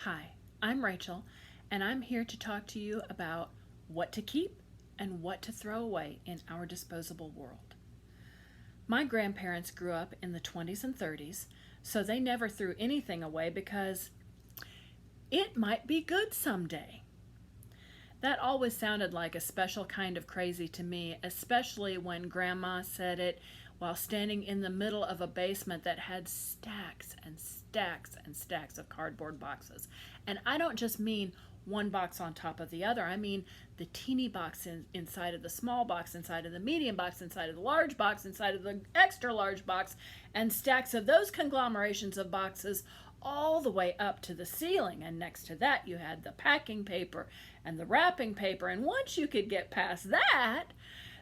Hi, I'm Rachel, and I'm here to talk to you about what to keep and what to throw away in our disposable world. My grandparents grew up in the 20s and 30s, so they never threw anything away because it might be good someday. That always sounded like a special kind of crazy to me, especially when Grandma said it while standing in the middle of a basement that had stacks and stacks and stacks of cardboard boxes. And I don't just mean one box on top of the other. I mean the teeny box inside of the small box, inside of the medium box, inside of the large box, inside of the extra large box, and stacks of those conglomerations of boxes all the way up to the ceiling. And next to that, you had the packing paper and the wrapping paper. And once you could get past that,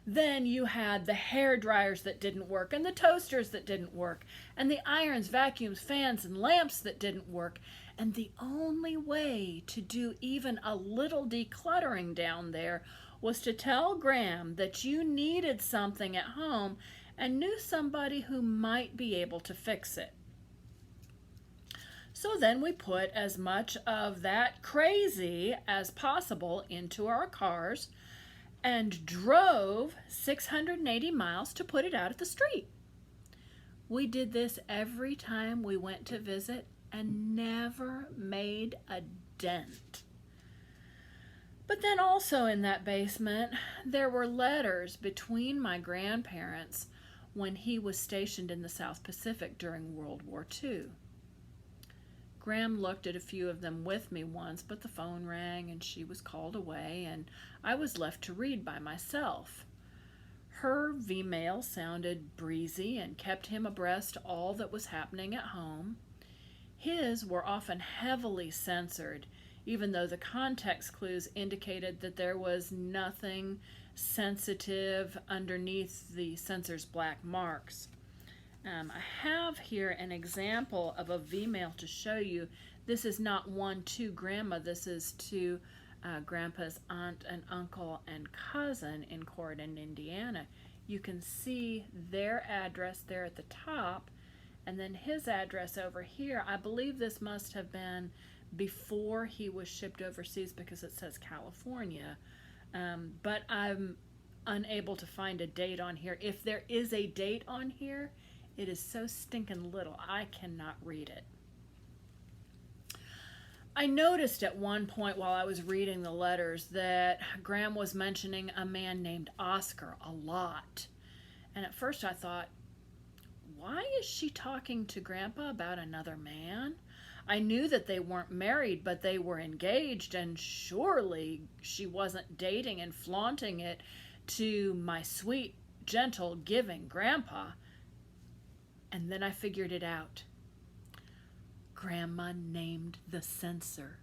then you had the hair dryers that didn't work, and the toasters that didn't work, and the irons, vacuums, fans, and lamps that didn't work. And the only way to do even a little decluttering down there was to tell Graham that you needed something at home and knew somebody who might be able to fix it. So then we put as much of that crazy as possible into our cars and drove 680 miles to put it out at the street. We did this every time we went to visit and never made a dent. But then also in that basement, there were letters between my grandparents when he was stationed in the South Pacific during World War II. Graham looked at a few of them with me once, but the phone rang and she was called away, and I was left to read by myself. Her V-mail sounded breezy and kept him abreast all that was happening at home. His were often heavily censored, even though the context clues indicated that there was nothing sensitive underneath the censor's black marks. I have here an example of a V-mail to show you. This is not one to Grandma. This is to Grandpa's aunt and uncle and cousin in Corydon, Indiana. You can see their address there at the top, and then his address over here. I believe this must have been before he was shipped overseas because it says California, but I'm unable to find a date on here. If there is a date on here, it is so stinking little, I cannot read it. I noticed at one point while I was reading the letters that Graham was mentioning a man named Oscar a lot. And at first I thought, why is she talking to Grandpa about another man? I knew that they weren't married, but they were engaged, and surely she wasn't dating and flaunting it to my sweet, gentle, giving Grandpa. And then I figured it out. Grandma named the censor.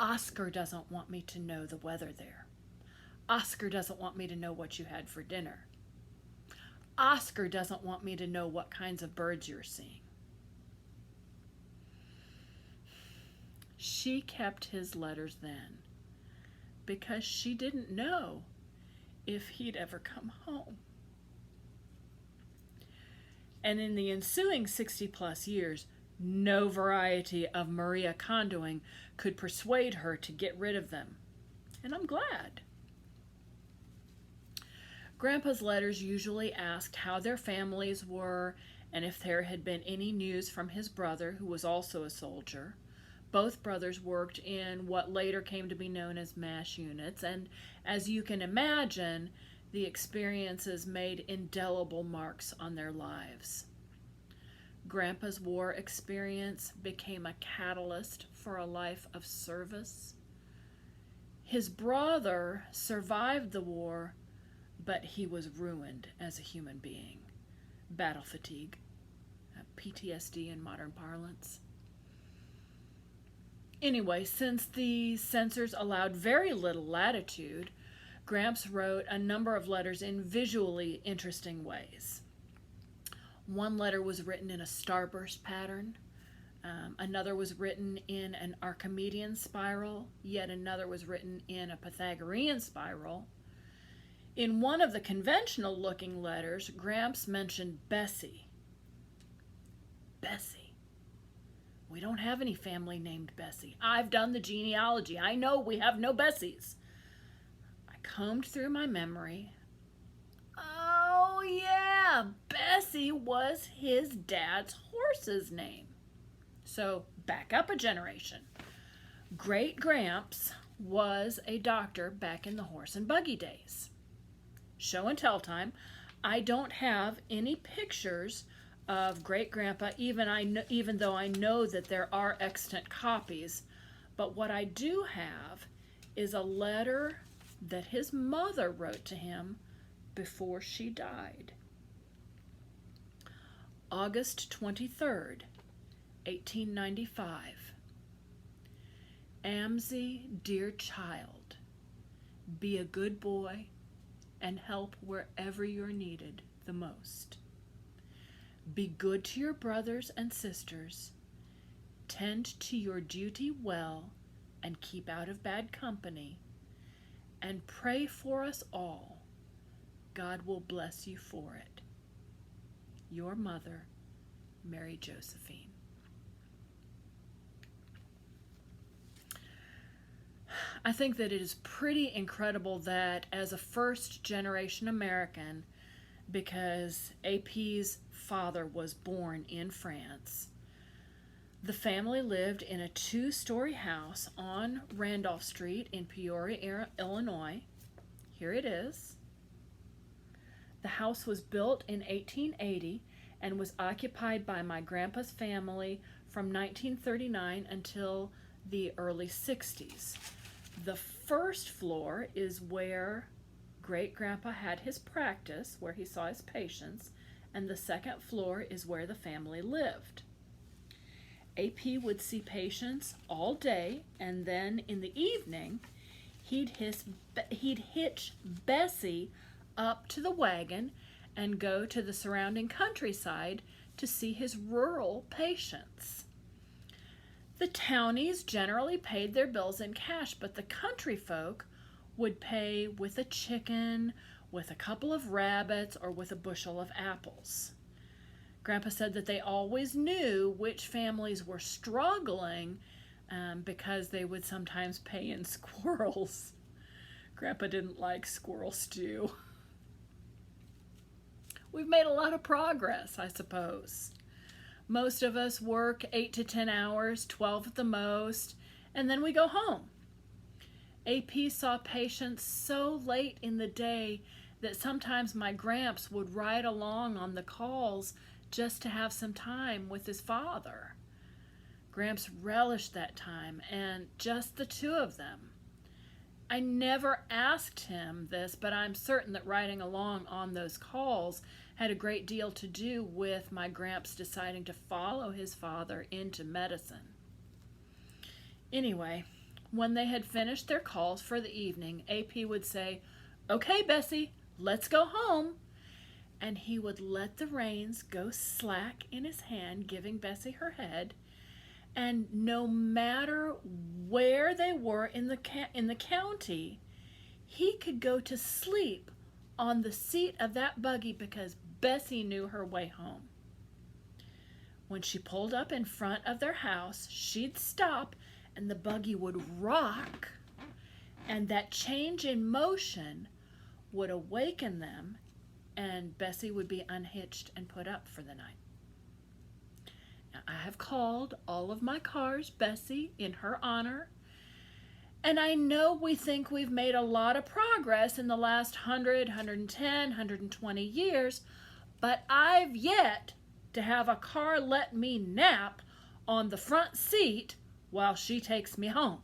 Oscar doesn't want me to know the weather there. Oscar doesn't want me to know what you had for dinner. Oscar doesn't want me to know what kinds of birds you're seeing. She kept his letters then because she didn't know if he'd ever come home. And in the ensuing 60 plus years, no variety of Maria Kondoing could persuade her to get rid of them. And I'm glad. Grandpa's letters usually asked how their families were and if there had been any news from his brother, who was also a soldier. Both brothers worked in what later came to be known as MASH units, and as you can imagine, the experiences made indelible marks on their lives. Grandpa's war experience became a catalyst for a life of service. His brother survived the war, but he was ruined as a human being. Battle fatigue, PTSD in modern parlance. Anyway, since the censors allowed very little latitude, Gramps wrote a number of letters in visually interesting ways. One letter was written in a starburst pattern. Another was written in an Archimedean spiral. Yet another was written in a Pythagorean spiral. In one of the conventional looking letters, Gramps mentioned Bessie. Bessie. We don't have any family named Bessie. I've done the genealogy. I know we have no Bessies. I combed through my memory. Oh, yeah, Bessie was his dad's horse's name. So back up a generation. Great Gramps was a doctor back in the horse and buggy days. Show and tell time. I don't have any pictures of Great Grandpa, even though I know that there are extant copies. But what I do have is a letter that his mother wrote to him before she died. August 23rd, 1895. Amzie, dear child, be a good boy and help wherever you're needed the most. Be good to your brothers and sisters, tend to your duty well, and keep out of bad company, and pray for us all. God will bless you for it. Your mother, Mary Josephine. I think that it is pretty incredible that as a first-generation American, because AP's father was born in France, the family lived in a 2-story house on Randolph Street in Peoria, Illinois. Here it is. The house was built in 1880 and was occupied by my grandpa's family from 1939 until the early 60s. The first floor is where Great Grandpa had his practice, where he saw his patients, and the second floor is where the family lived. AP would see patients all day, and then in the evening, he'd hitch Bessie up to the wagon and go to the surrounding countryside to see his rural patients. The townies generally paid their bills in cash, but the country folk would pay with a chicken, with a couple of rabbits, or with a bushel of apples. Grandpa said that they always knew which families were struggling because they would sometimes pay in squirrels. Grandpa didn't like squirrel stew. We've made a lot of progress, I suppose. Most of us work 8 to 10 hours, 12 at the most, and then we go home. AP saw patients so late in the day that sometimes my Gramps would ride along on the calls just to have some time with his father. Gramps relished that time, and just the two of them. I never asked him this, but I'm certain that riding along on those calls had a great deal to do with my Gramps deciding to follow his father into medicine. Anyway, when they had finished their calls for the evening, AP would say, "Okay, Bessie, let's go home." And he would let the reins go slack in his hand, giving Bessie her head. And no matter where they were in the county, he could go to sleep on the seat of that buggy because Bessie knew her way home. When she pulled up in front of their house, she'd stop and the buggy would rock, and that change in motion would awaken them, and Bessie would be unhitched and put up for the night. Now, I have called all of my cars Bessie in her honor, and I know we think we've made a lot of progress in the last 100, 110, 120 years, but I've yet to have a car let me nap on the front seat while she takes me home.